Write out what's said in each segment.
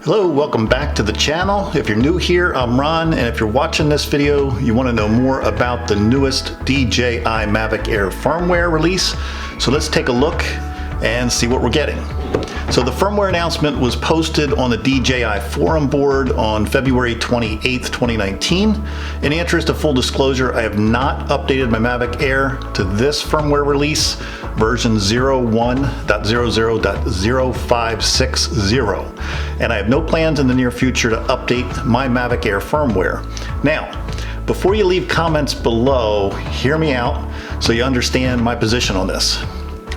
Hello, welcome back to the channel. If you're new here, I'm Ron, and if you're watching this video, you want to know more about the newest DJI Mavic Air Firmware release. So let's take a look and see what we're getting. So the firmware announcement was posted on the DJI forum board on February 28th, 2019. In the interest of full disclosure, I have not updated my Mavic Air to this firmware release, version 01.00.0560. And I have no plans in the near future to update my Mavic Air firmware. Now, before you leave comments below, hear me out so you understand my position on this.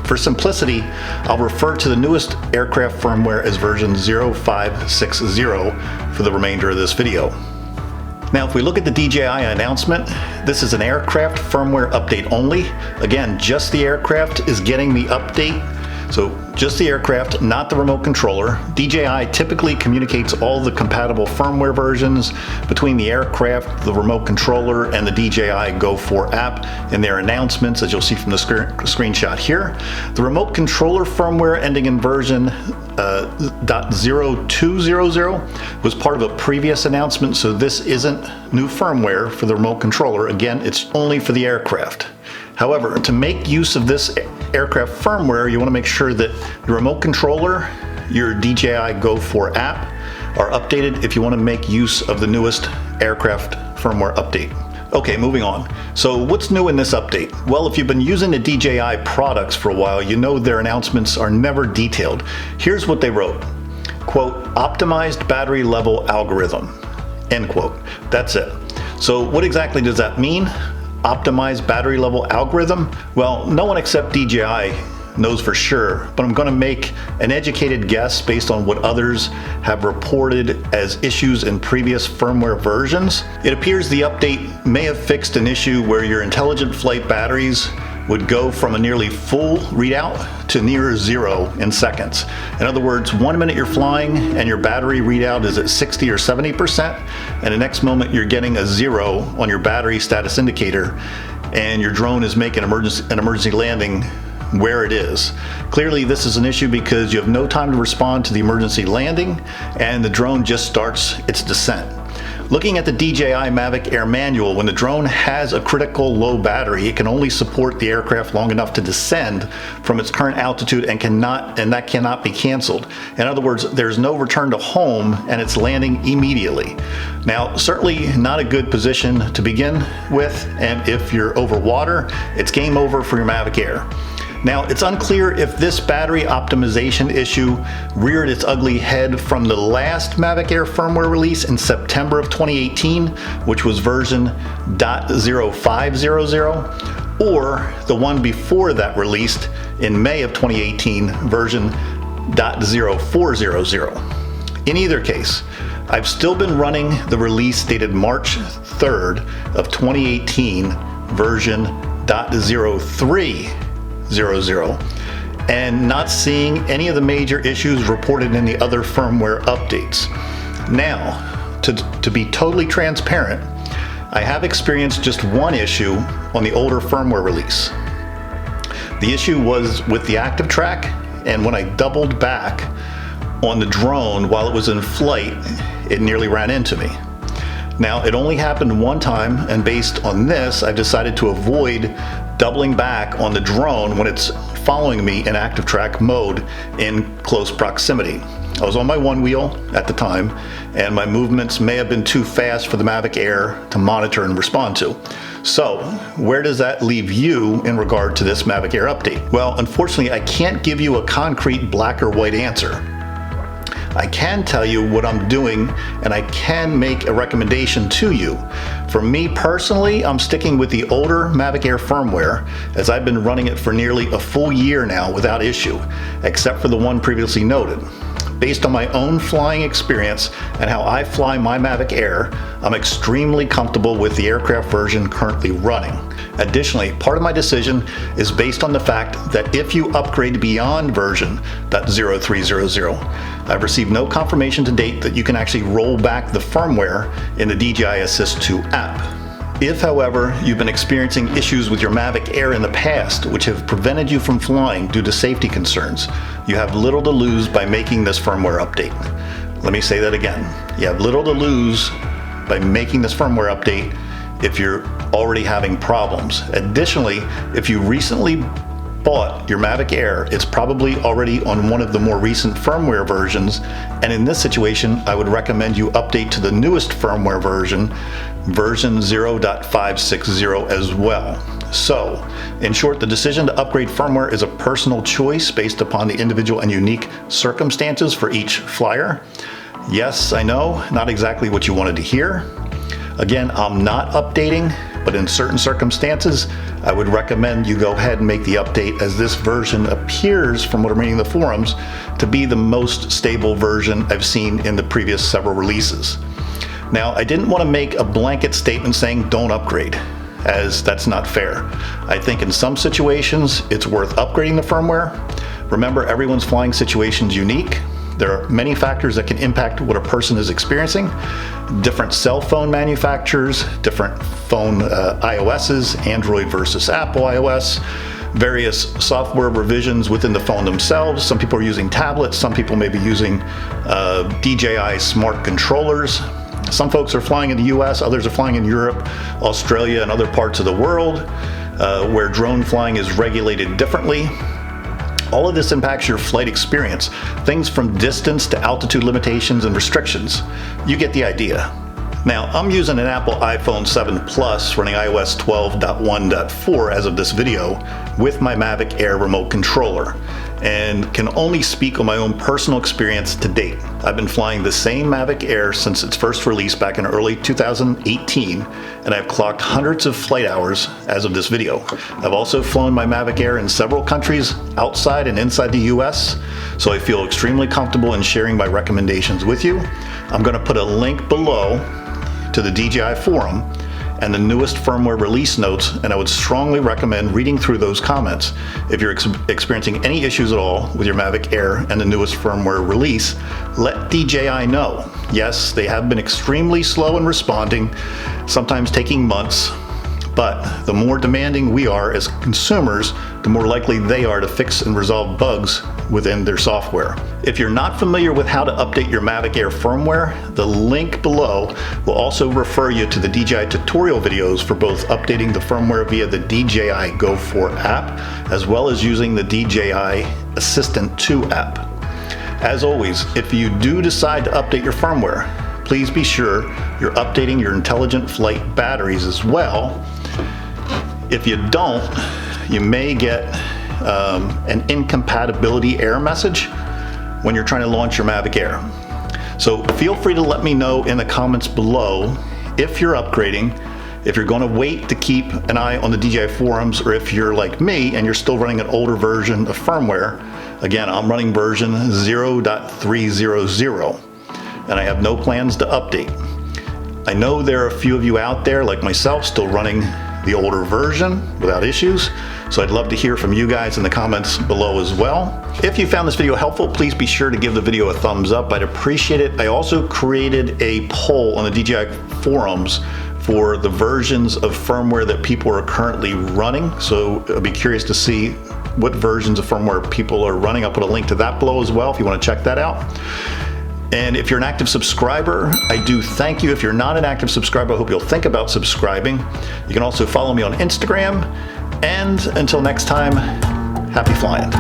For simplicity, I'll refer to the newest aircraft firmware as version 0560 for the remainder of this video. Now, if we look at the DJI announcement, this is an aircraft firmware update only. Again, just the aircraft is getting the update. So just the aircraft, not the remote controller. DJI typically communicates all the compatible firmware versions between the aircraft, the remote controller, and the DJI Go 4 app in their announcements, as you'll see from the screenshot here. The remote controller firmware ending in version 0200 was part of a previous announcement, so this isn't new firmware for the remote controller. Again, it's only for the aircraft. However, to make use of this aircraft firmware, you want to make sure that your remote controller, your DJI Go 4 app are updated if you want to make use of the newest aircraft firmware update. Okay, moving on. So what's new in this update? Well, if you've been using the DJI products for a while, you know their announcements are never detailed. Here's what they wrote. Quote, optimized battery level algorithm, end quote. That's it. So what exactly does that mean? Optimized battery level algorithm? Well, no one except DJI knows for sure, but I'm going to make an educated guess based on what others have reported as issues in previous firmware versions. It appears the update may have fixed an issue where your intelligent flight batteries would go from a nearly full readout to near zero in seconds. In other words, 1 minute you're flying and your battery readout is at 60 or 70%, and the next moment you're getting a zero on your battery status indicator, and your drone is making an emergency landing where it is. Clearly, this is an issue because you have no time to respond to the emergency landing, and the drone just starts its descent. Looking at the DJI Mavic Air manual, when the drone has a critical low battery, it can only support the aircraft long enough to descend from its current altitude and that cannot be canceled. In other words, there's no return to home and it's landing immediately. Now, certainly not a good position to begin with, and if you're over water, it's game over for your Mavic Air. Now, it's unclear if this battery optimization issue reared its ugly head from the last Mavic Air firmware release in September of 2018, which was version 0500, or the one before that released in May of 2018, version 0400. In either case, I've still been running the release dated March 3rd of 2018, version 0300, and not seeing any of the major issues reported in the other firmware updates. Now, to be totally transparent, I have experienced just one issue on the older firmware release. The issue was with the active track, and when I doubled back on the drone while it was in flight, it nearly ran into me. Now, it only happened one time, and based on this, I've decided to avoid doubling back on the drone when it's following me in active track mode in close proximity. I was on my one wheel at the time, and my movements may have been too fast for the Mavic Air to monitor and respond to. So, where does that leave you in regard to this Mavic Air update? Well, unfortunately, I can't give you a concrete black or white answer. I can tell you what I'm doing, and I can make a recommendation to you. For me personally, I'm sticking with the older Mavic Air firmware, as I've been running it for nearly a full year now without issue, except for the one previously noted. Based on my own flying experience and how I fly my Mavic Air, I'm extremely comfortable with the aircraft version currently running. Additionally, part of my decision is based on the fact that if you upgrade beyond version 0300, I've received no confirmation to date that you can actually roll back the firmware in the DJI Assist 2 app. If, however, you've been experiencing issues with your Mavic Air in the past which have prevented you from flying due to safety concerns, you have little to lose by making this firmware update. Let me say that again. You have little to lose by making this firmware update if you're already having problems. Additionally, if you recently bought your Mavic Air, it's probably already on one of the more recent firmware versions, and in this situation I would recommend you update to the newest firmware version, version 0.0560 as well. So, in short, the decision to upgrade firmware is a personal choice based upon the individual and unique circumstances for each flyer. Yes, I know, not exactly what you wanted to hear. Again, I'm not updating, but in certain circumstances, I would recommend you go ahead and make the update, as this version appears, from what I'm reading in the forums, to be the most stable version I've seen in the previous several releases. Now, I didn't want to make a blanket statement saying don't upgrade, as that's not fair. I think in some situations, it's worth upgrading the firmware. Remember, everyone's flying situation's unique. There are many factors that can impact what a person is experiencing. Different cell phone manufacturers, different phone iOSs, Android versus Apple iOS, various software revisions within the phone themselves. Some people are using tablets, some people may be using DJI smart controllers. Some folks are flying in the US, others are flying in Europe, Australia, and other parts of the world where drone flying is regulated differently. All of this impacts your flight experience, things from distance to altitude limitations and restrictions. You get the idea. Now, I'm using an Apple iPhone 7 Plus running iOS 12.1.4 as of this video with my Mavic Air remote controller, and can only speak on my own personal experience to date. I've been flying the same Mavic Air since its first release back in early 2018, and I've clocked hundreds of flight hours as of this video. I've also flown my Mavic Air in several countries outside and inside the US, so I feel extremely comfortable in sharing my recommendations with you. I'm going to put a link below to the DJI forum and the newest firmware release notes, and I would strongly recommend reading through those comments. If you're experiencing any issues at all with your Mavic Air and the newest firmware release, let DJI know. Yes, they have been extremely slow in responding, sometimes taking months, but the more demanding we are as consumers, the more likely they are to fix and resolve bugs within their software. If you're not familiar with how to update your Mavic Air firmware, the link below will also refer you to the DJI tutorial videos for both updating the firmware via the DJI Go 4 app, as well as using the DJI Assistant 2 app. As always, if you do decide to update your firmware, please be sure you're updating your intelligent flight batteries as well. If you don't, you may get an incompatibility error message when you're trying to launch your Mavic Air. So feel free to let me know in the comments below if you're upgrading, if you're going to wait to keep an eye on the DJI forums, or if you're like me and you're still running an older version of firmware. Again, I'm running version 0.300, and I have no plans to update. I know there are a few of you out there like myself still running the older version without issues, so I'd love to hear from you guys in the comments below as well. If you found this video helpful, please be sure to give the video a thumbs up. I'd appreciate it. I also created a poll on the DJI forums for the versions of firmware that people are currently running, so I'd be curious to see what versions of firmware people are running. I'll put a link to that below as well if you want to check that out. And if you're an active subscriber, I do thank you. If you're not an active subscriber, I hope you'll think about subscribing. You can also follow me on Instagram. And until next time, happy flying.